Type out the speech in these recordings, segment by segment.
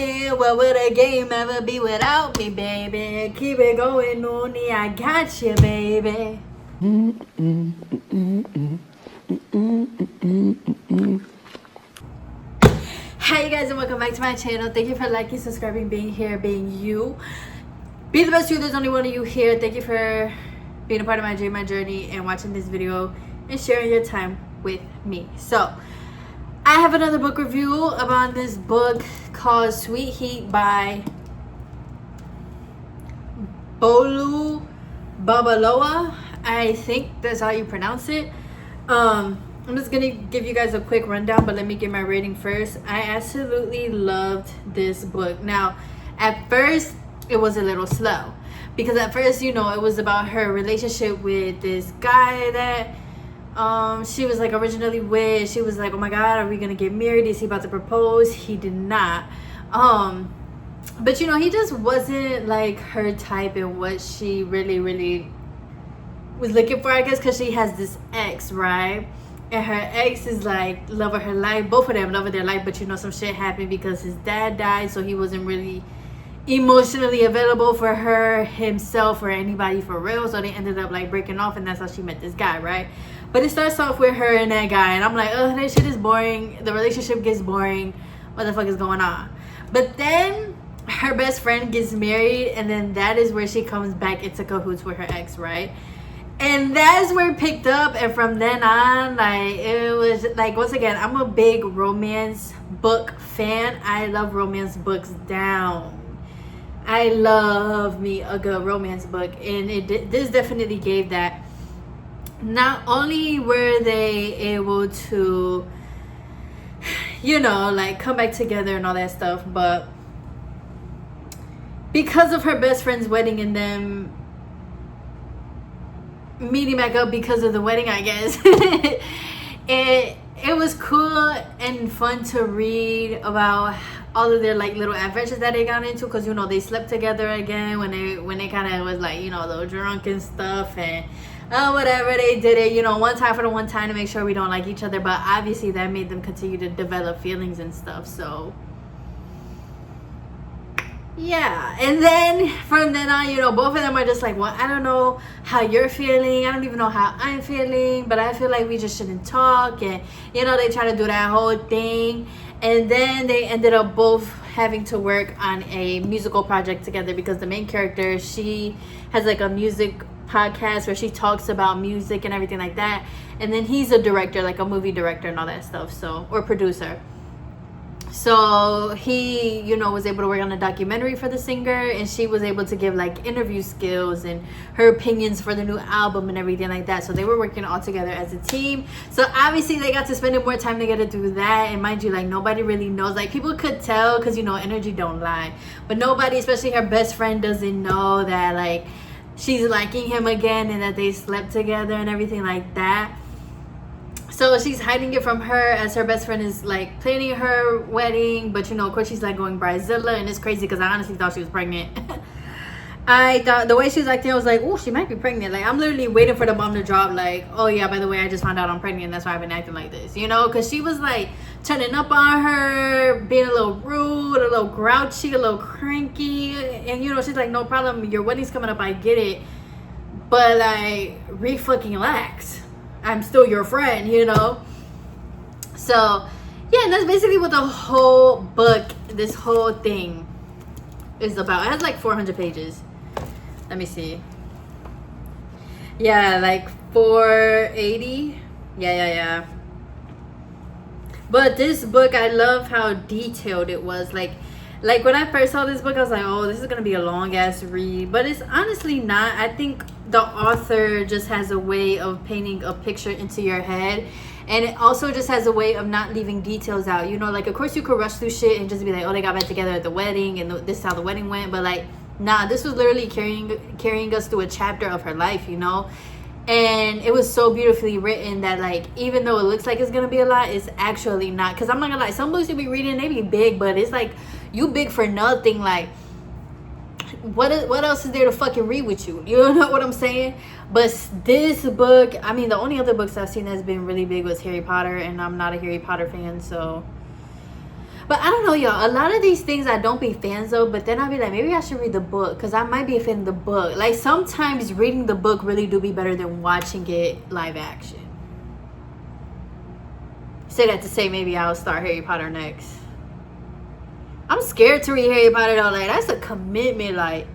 me? What would a game ever be without me, baby? Keep it going, Noonie, I got you, baby. Hi you guys, and welcome back to my channel. Thank you for liking, subscribing, being here, being you. Be the best you. There's only one of you here. Thank you for being a part of my dream, my journey, and watching this video and sharing your time with me. So I have another book review about this book called Sweet Heat by babalola. I think that's how you pronounce it. I'm just gonna give you guys a quick rundown, but let me get my rating first. I absolutely loved this book. Now, at first, it was a little slow because at first, you know, it was about her relationship with this guy that she was like originally with. She was like, oh my god, are we gonna get married? Is he about to propose? He did not. But you know, he just wasn't like her type and what she really was looking for, I guess, because she has this ex, right? And her ex is like love of her life. Both of them love of their life, but you know, some shit happened because his dad died, so he wasn't really emotionally available for her, himself, or anybody for real. So they ended up like breaking off, and that's how she met this guy, right? But it starts off with her and that guy, and I'm like, oh, that shit is boring. The relationship gets boring. What the fuck is going on? But then her best friend gets married, and then that is where she comes back into cahoots with her ex, right? And that's where it picked up. And from then on, like, it was like, once again, I'm a big romance book fan. I love romance books down. I love me a good romance book, and this definitely gave that. Not only were they able to, you know, like come back together and all that stuff, but because of her best friend's wedding and them meeting back up because of the wedding, I guess, it was cool and fun to read about all of their like little adventures that they got into, because you know, they slept together again when they kind of was like, you know, a little drunk and stuff, and whatever, they did it, you know, one time for the one time to make sure we don't like each other, but obviously that made them continue to develop feelings and stuff. So yeah, and then from then on, you know, both of them are just like, well, I don't know how you're feeling, I don't even know how I'm feeling, but I feel like we just shouldn't talk. And you know, they try to do that whole thing, and then they ended up both having to work on a musical project together, because the main character, she has like a music podcast where she talks about music and everything like that, and then he's a director, like a movie director and all that stuff, so, or producer. So he, you know, was able to work on a documentary for the singer, and she was able to give like interview skills and her opinions for the new album and everything like that. So they were working all together as a team. So obviously they got to spend more time together to do that. And mind you, like, nobody really knows. Like, people could tell because, you know, energy don't lie. But nobody, especially her best friend, doesn't know that like she's liking him again and that they slept together and everything like that. So she's hiding it from her as her best friend is like planning her wedding. But you know, of course, she's like going bridezilla, and it's crazy because I honestly thought she was pregnant. I thought the way she was acting, I was like, oh, she might be pregnant. Like, I'm literally waiting for the bomb to drop, like, oh yeah, by the way, I just found out I'm pregnant, that's why I've been acting like this, you know? Because she was like turning up on her, being a little rude, a little grouchy, a little cranky. And you know, she's like, no problem, your wedding's coming up, I get it, but like, re-fucking-lax, I'm still your friend, you know? So yeah, and that's basically what the whole book, this whole thing is about. It has like 400 pages. Let me see. Yeah, like 480. Yeah. But this book, I love how detailed it was. Like when I first saw this book, I was like, oh, this is gonna be a long ass read. But it's honestly not. I think the author just has a way of painting a picture into your head, and it also just has a way of not leaving details out, you know? Like, of course you could rush through shit and just be like, oh, they got back together at the wedding and this is how the wedding went, but like, nah, this was literally carrying us through a chapter of her life, you know? And it was so beautifully written that, like, even though it looks like it's gonna be a lot, it's actually not. Because I'm not gonna lie, some books you be reading, they be big, but it's like, you big for nothing. Like, what else is there to fucking read with you? You know what I'm saying? But this book, I mean, the only other books I've seen that's been really big was Harry Potter, and I'm not a Harry Potter fan, so But I don't know, y'all. A lot of these things I don't be fans of, but then I'll be like, maybe I should read the book because I might be a fan of the book. Like, sometimes reading the book really do be better than watching it live action. Say that to say maybe I'll start Harry Potter next. I'm scared to read Harry Potter though. Like, that's a commitment. Like,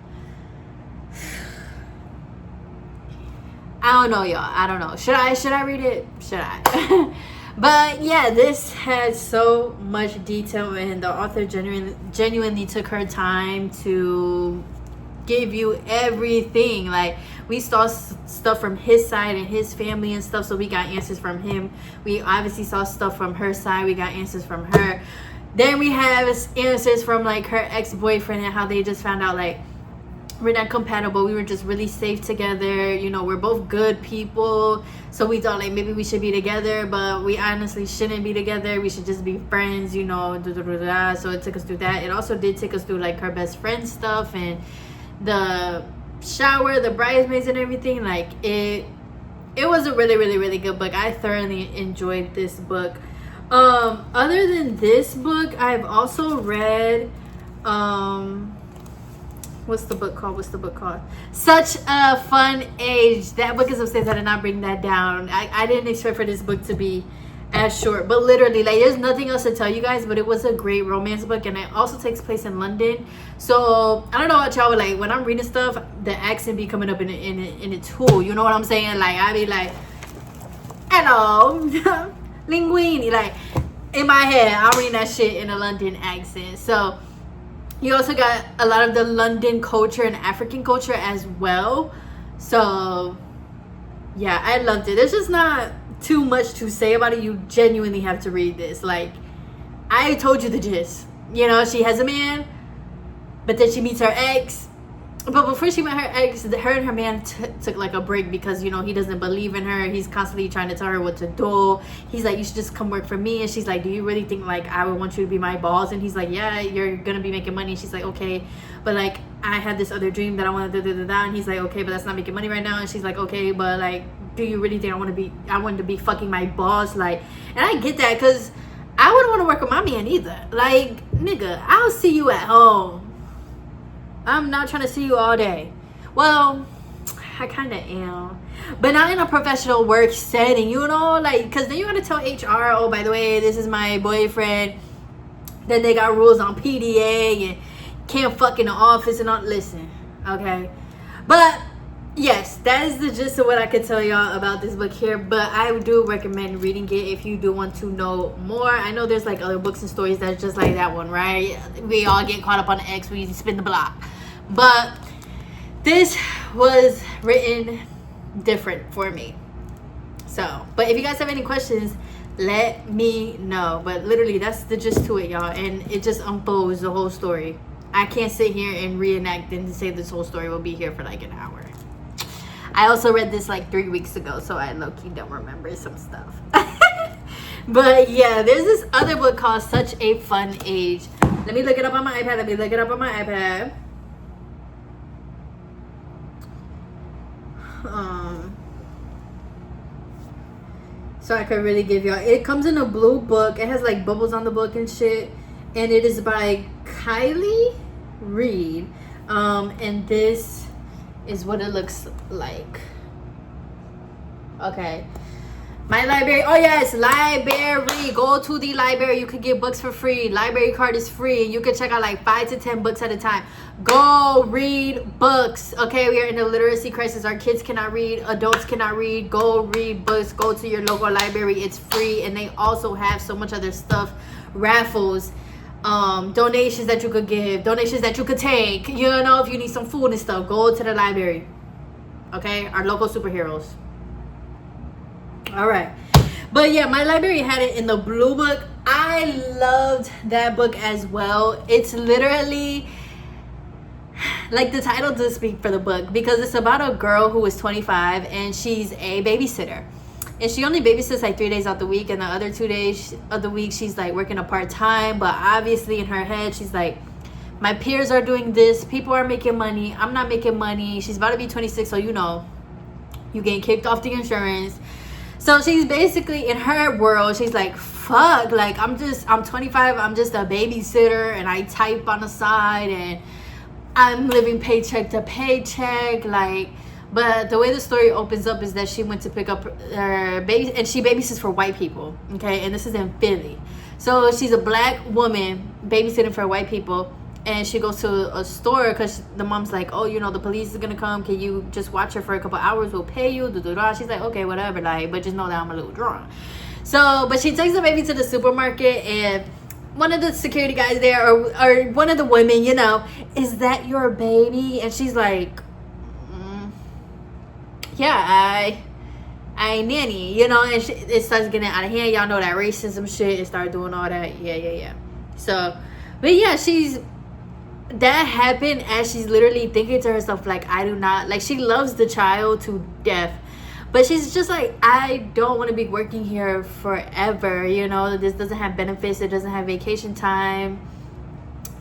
I don't know, y'all. I don't know. Should I read it? Should I? But yeah, this has so much detail, and the author genuinely took her time to give you everything. Like, we saw stuff from his side and his family and stuff, so we got answers from him. We obviously saw stuff from her side, we got answers from her. Then we have answers from like her ex-boyfriend and how they just found out like we're not compatible, we were just really safe together, you know, we're both good people, so we thought like maybe we should be together, but we honestly shouldn't be together, we should just be friends, you know. So it took us through that. It also did take us through like her best friend stuff and the shower, the bridesmaids and everything. Like, it was a really, really, really good book. I thoroughly enjoyed this book. Other than this book, I've also read what's the book called? Such a Fun Age. That book is upstairs. I did not bring that down. I didn't expect for this book to be as short, but literally, like, there's nothing else to tell you guys, but it was a great romance book, and it also takes place in London. So I don't know what y'all, but like, when I'm reading stuff, the accent be coming up in it too, you know what I'm saying? Like, I be like, hello linguini, like, in my head I'm reading that shit in a London accent. So you also got a lot of the London culture and African culture as well. So yeah, I loved it. There's just not too much to say about it. You genuinely have to read this. Like, I told you the gist. You know, she has a man, but then she meets her ex. But before she met her ex, her and her man took like a break because, you know, he doesn't believe in her. He's constantly trying to tell her what to do. He's like, you should just come work for me. And she's like, do you really think like I would want you to be my boss? And he's like, yeah, you're gonna be making money. And she's like, okay, but like I had this other dream that I want to do. And he's like, okay, but that's not making money right now. And she's like, okay, but like, do you really think I wanted to be fucking my boss? Like, and I get that, because I wouldn't want to work with my man either. Like, nigga, I'll see you at home. I'm not trying to see you all day. Well, I kind of am, but not in a professional work setting, you know, like, because then you gotta tell HR, oh, by the way, this is my boyfriend. Then they got rules on PDA and can't fuck in the office and all. Listen, okay, but yes, that is the gist of what I could tell y'all about this book here. But I do recommend reading it if you do want to know more. I know there's like other books and stories that's just like that one, right? We all get caught up on the X, we spin the block. But this was written different for me. So, but if you guys have any questions, let me know. But literally, that's the gist to it, y'all. And it just unfolds the whole story. I can't sit here and reenact and say this whole story. Will be here for like an hour. I also read this like 3 weeks ago, so I low-key don't remember some stuff. But yeah, there's this other book called Such a Fun Age. Let me look it up on my iPad. So I could really give y'all, it comes in a blue book. It has like bubbles on the book and shit, and it is by Kiley Reid, and this is what it looks like. Okay, my library. Oh yes, library. Go to the library. You could get books for free. Library card is free. You could check out like 5 to 10 books at a time. Go read books. Okay, we are in a literacy crisis. Our kids cannot read. Adults cannot read. Go read books. Go to your local library. It's free, and they also have so much other stuff, raffles, donations that you could give, donations that you could take. You know, if you need some food and stuff, go to the library. Okay, our local superheroes. All right, but yeah, my library had it in the blue book. I loved that book as well. It's literally like, the title does speak for the book, because it's about a girl who is 25 and she's a babysitter, and she only babysits like 3 days out the week, and the other 2 days of the week she's like working a part-time. But obviously in her head she's like, my peers are doing this, people are making money, I'm not making money. She's about to be 26, so you know, you getting kicked off the insurance. So she's basically, in her world, she's like, fuck, like I'm 25, I'm just a babysitter, and I type on the side, and I'm living paycheck to paycheck, like. But the way the story opens up is that she went to pick up her baby, and she babysits for white people, okay? And this is in Philly. So she's a black woman babysitting for white people, and she goes to a store because the mom's like, oh, the police is gonna come, can you just watch her for a couple hours, we'll pay you. She's like, okay, whatever, like, but just know that I'm a little drunk. So, but she takes the baby to the supermarket, and one of the security guys there, or one of the women, is that your baby? And she's like, yeah, I nanny, and it starts getting out of hand. Y'all know that racism shit, it started doing all that. Yeah. So, but yeah, that happened as she's literally thinking to herself, like, I do not, like, she loves the child to death, but she's just like, I don't want to be working here forever, this doesn't have benefits, it doesn't have vacation time,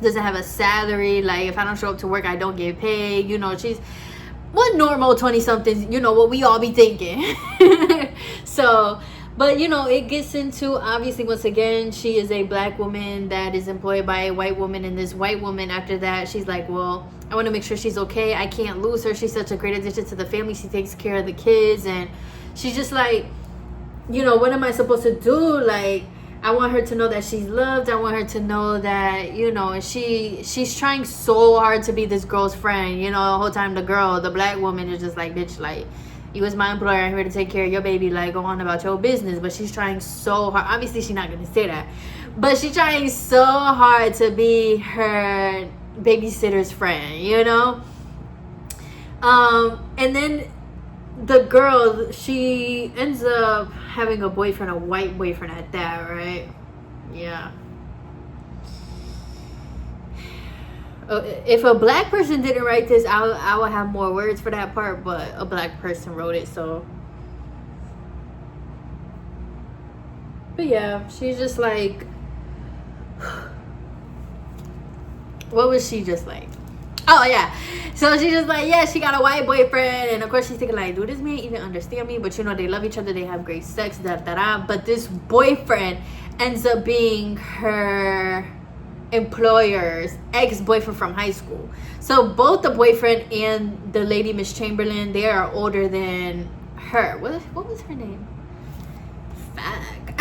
doesn't have a salary, like, if I don't show up to work, I don't get paid, she's what normal 20-somethings, what we all be thinking. So, but it gets into, obviously, once again, she is a black woman that is employed by a white woman, and this white woman, after that, she's like, well, I want to make sure she's okay, I can't lose her, she's such a great addition to the family, she takes care of the kids, and she's just like, what am I supposed to do? Like, I want her to know that she's loved. I want her to know that, and she's trying so hard to be this girl's friend, the whole time the black woman is just like, bitch, like, you was my employer, I'm here to take care of your baby, like, go on about your business. But she's trying so hard. Obviously, she's not going to say that, but she's trying so hard to be her babysitter's friend, and then the girl, she ends up having a boyfriend, a white boyfriend at that, right? Yeah. If a black person didn't write this, I would have more words for that part, but a black person wrote it, so. But yeah, she's just like, what was she just like? Oh yeah, so she's just like, yeah, she got a white boyfriend, and of course she's thinking like, do this man even understand me? But they love each other, they have great sex, but this boyfriend ends up being her employer's ex-boyfriend from high school. So both the boyfriend and the lady, Miss Chamberlain, they are older than her. What was her name? Fuck.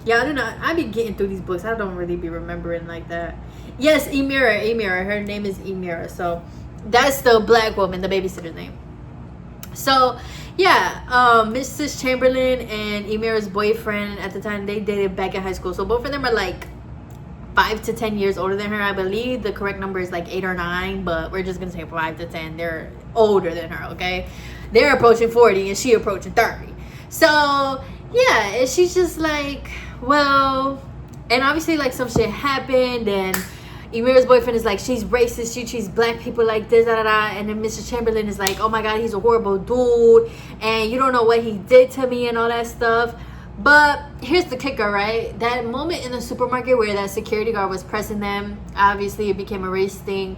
Yeah, I don't know, I be getting through these books, I don't really be remembering like that. Yes, Emira. Her name is Emira. So that's the black woman, the babysitter's name. So yeah, Mrs. Chamberlain and Emira's boyfriend at the time, they dated back in high school. So both of them are like 5 to 10 years older than her. I believe the correct number is like 8 or 9, but we're just gonna say 5 to 10. They're older than her, okay? They're approaching 40 and she approaching 30. So yeah, and she's just like, well, and obviously like some shit happened, and Emira's boyfriend is like, she's racist, she treats black people like this, and then Mr. Chamberlain is like, oh my god, he's a horrible dude, and you don't know what he did to me and all that stuff. But here's the kicker, right? That moment in the supermarket where that security guard was pressing them, obviously it became a race thing.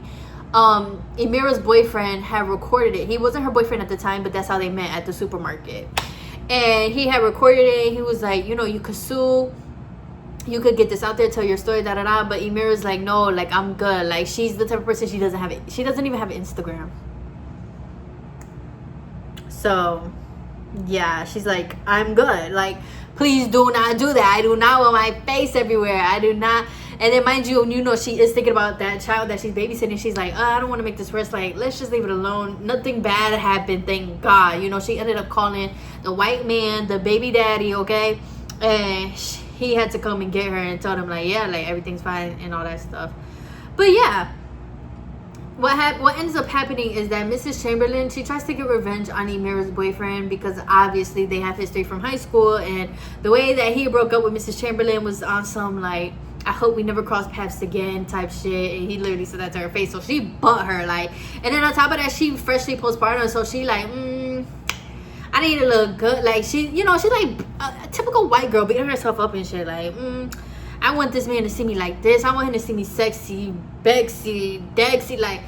Emira's boyfriend had recorded it. He wasn't her boyfriend at the time, but that's how they met, at the supermarket. And he had recorded it. He was like, you could sue, you could get this out there, tell your story, but Emira's like, no, like, I'm good. Like, she's the type of person, she doesn't even have Instagram. So yeah, she's like, I'm good, like, please do not do that. I do not want my face everywhere. I do not. And then mind you, she is thinking about that child that she's babysitting. She's like, I don't want to make this worse, like, let's just leave it alone. Nothing bad happened, thank God. She ended up calling the white man the baby daddy, okay? And he had to come and get her and tell them like, yeah, like, everything's fine and all that stuff. But yeah, what ends up happening is that Mrs. Chamberlain, she tries to get revenge on Emira's boyfriend, because obviously they have history from high school, and the way that he broke up with Mrs. Chamberlain was on some like, I hope we never cross paths again type shit, and he literally said that to her face. So she butt her, like, and then on top of that, she freshly postpartum, so she like, I need to look good, like, she, she's like a typical white girl beating herself up and shit, like, I want this man to see me like this, I want him to see me sexy, Bexy, Dexy, like.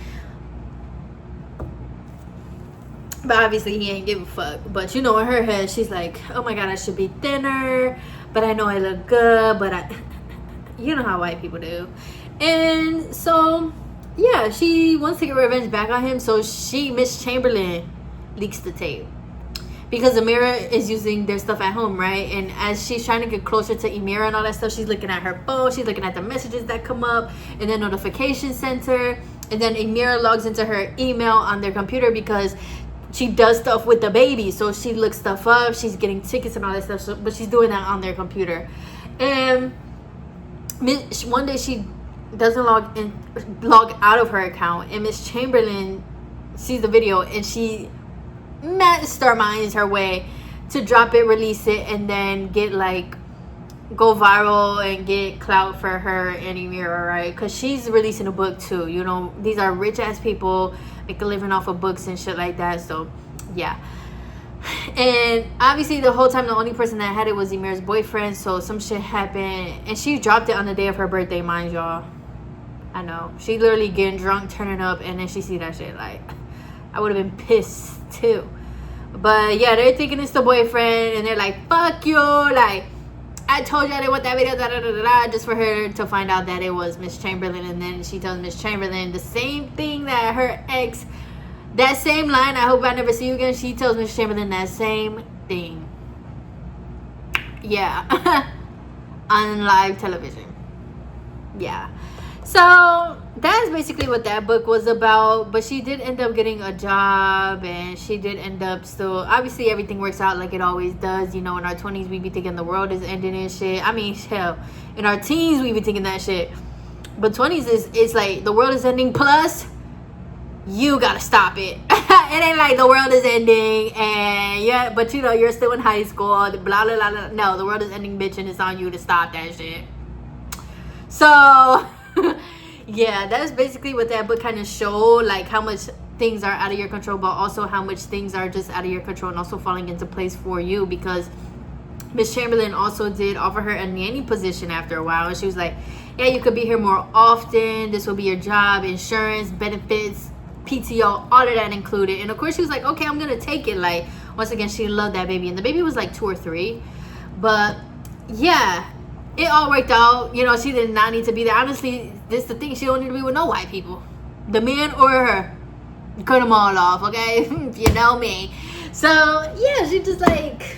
But obviously he ain't give a fuck. But you know, in her head, she's like, oh my god, I should be thinner, but I know I look good, but I you know how white people do. And so yeah, she wants to get revenge back on him. So Miss Chamberlain leaks the tape, because Amira is using their stuff at home, right? And as she's trying to get closer to Amira and all that stuff, she's looking at her phone, she's looking at the messages that come up and the notification center. And then Amira logs into her email on their computer because she does stuff with the baby. So she looks stuff up, she's getting tickets and all that stuff, but she's doing that on their computer. And one day she doesn't log out of her account, and Miss Chamberlain sees the video, and she masterminds her way to drop it, release it, and then go viral and get clout for her and Amira, right? Because she's releasing a book too. You know, these are rich ass people, make a living off of books and shit like that. So yeah. And obviously the whole time the only person that had it was Amira's boyfriend. So some shit happened, and she dropped it on the day of her birthday, mind y'all. I know, she literally getting drunk, turning up, and then she see that shit. Like, I would have been pissed too. But yeah, they're thinking it's the boyfriend, and they're like, fuck you, like, I told you I didn't want that video, da, da, da, da, da, just for her to find out that it was Miss Chamberlain. And then she tells Miss Chamberlain the same thing that her ex, that same line, I hope I never see you again. She tells Miss Chamberlain that same thing. Yeah. On live television. Yeah. So that's basically what that book was about. But she did end up getting a job, and she did end up still, obviously everything works out like it always does. You know, in our 20s we be thinking the world is ending and shit. I mean, hell, in our teens we be thinking that shit. But 20s is like the world is ending, plus you gotta stop it. It ain't like the world is ending and yeah, but you know, you're still in high school, blah blah blah, blah. No, the world is ending, bitch, and it's on you to stop that shit. So yeah, that's basically what that book kind of showed, like how much things are out of your control, but also how much things are just out of your control and also falling into place for you. Because Miss Chamberlain also did offer her a nanny position after a while, and she was like, yeah, you could be here more often, this will be your job, insurance, benefits, PTO, all of that included. And of course she was like, okay, I'm gonna take it. Like, once again, she loved that baby, and the baby was like 2 or 3. But yeah, it all worked out. You know, she did not need to be there. Honestly, this is the thing, she don't need to be with no white people, the man or her. Cut them all off, okay? You know me. So yeah, she just like,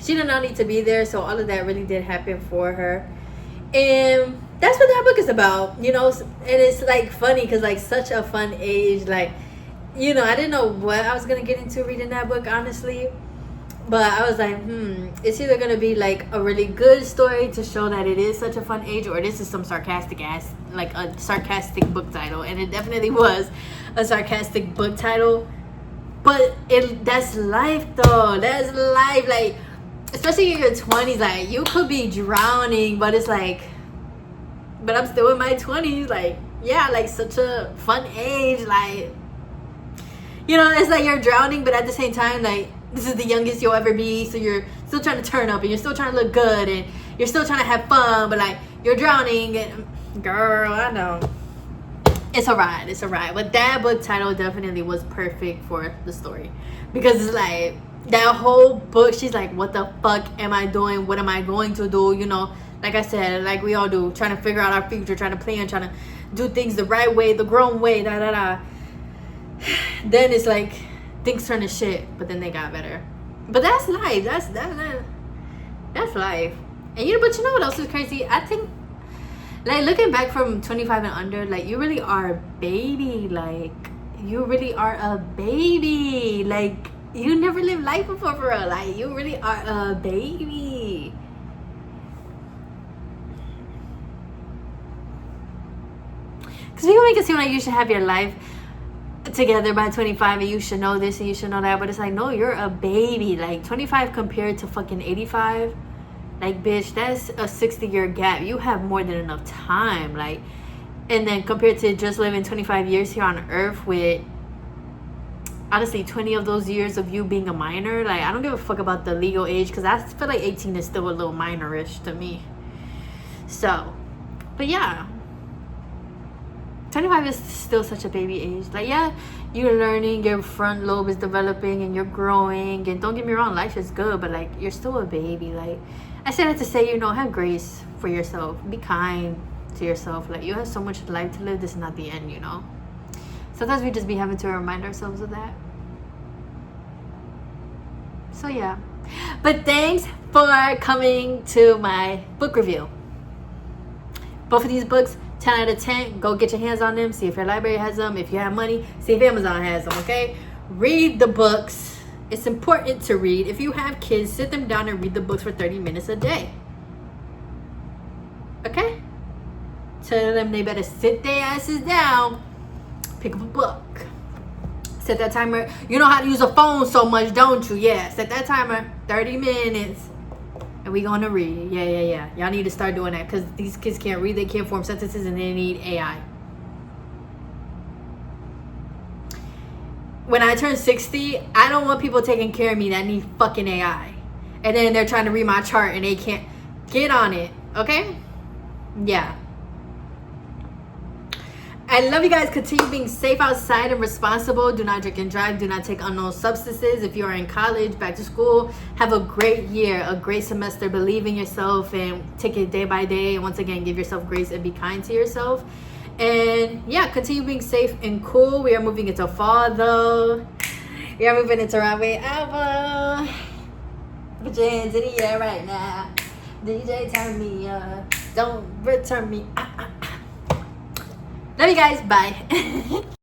she did not need to be there. So all of that really did happen for her, and that's what that book is about, you know. And it's like funny because like such a fun age, like, you know, I didn't know what I was gonna get into reading that book, honestly. But I was like, it's either gonna be like a really good story to show that it is such a fun age, or this is some sarcastic ass, like a sarcastic book title. And it definitely was a sarcastic book title. But that's life though. That's life. Like, especially in your 20s, like you could be drowning, but it's like, but I'm still in my 20s. Like, yeah, like such a fun age. Like, you know, it's like you're drowning, but at the same time, like, this is the youngest you'll ever be, so you're still trying to turn up, and you're still trying to look good, and you're still trying to have fun, but like you're drowning. And girl, I know, it's a ride, it's a ride. But that book title definitely was perfect for the story, because it's like that whole book, she's like, what the fuck am I doing, what am I going to do, you know, like I said, like we all do, trying to figure out our future, trying to plan, trying to do things the right way, the grown way, da da da. Then it's like things turn to shit, but then they got better. But that's life. That's life. And you know, but you know what else is crazy? I think, like, looking back from 25 and under, like, you really are a baby. Like, you really are a baby. Like, you never lived life before, for real. Like, you really are a baby. Because people make it seem like you should have your life together by 25, and you should know this and you should know that, but it's like, no, you're a baby. Like, 25 compared to fucking 85, like, bitch, that's a 60-year gap. You have more than enough time. Like, and then compared to just living 25 years here on earth with honestly 20 of those years of you being a minor, like, I don't give a fuck about the legal age, because I feel like 18 is still a little minorish to me. So, but yeah, 25 is still such a baby age. Like, yeah, you're learning, your front lobe is developing, and you're growing. And don't get me wrong, life is good, but like, you're still a baby. Like, I say that to say, you know, have grace for yourself. Be kind to yourself. Like, you have so much life to live. This is not the end, you know. Sometimes we just be having to remind ourselves of that. So yeah, but thanks for coming to my book review. Both of these books, 10 out of 10. Go get your hands on them. See if your library has them. If you have money, see if Amazon has them, okay? Read the books. It's important to read. If you have kids, sit them down and read the books for 30 minutes a day. Okay? Tell them they better sit their asses down, pick up a book. Set that timer. You know how to use a phone so much, don't you? Yeah, set that timer, 30 minutes. And we gonna read. Yeah. Y'all need to start doing that because these kids can't read, they can't form sentences, and they need AI. When I turn 60, I don't want people taking care of me that need fucking AI. And then they're trying to read my chart and they can't get on it. Okay? Yeah. I love you guys. Continue being safe outside and responsible. Do not drink and drive. Do not take unknown substances. If you are in college, back to school, have a great year, a great semester. Believe in yourself and take it day by day. And once again, give yourself grace and be kind to yourself. And yeah, continue being safe and cool. We are moving into fall though. We are moving into runway album. Put your hands in the air right now. DJ, turn me up. Don't return me. Love you guys. Bye.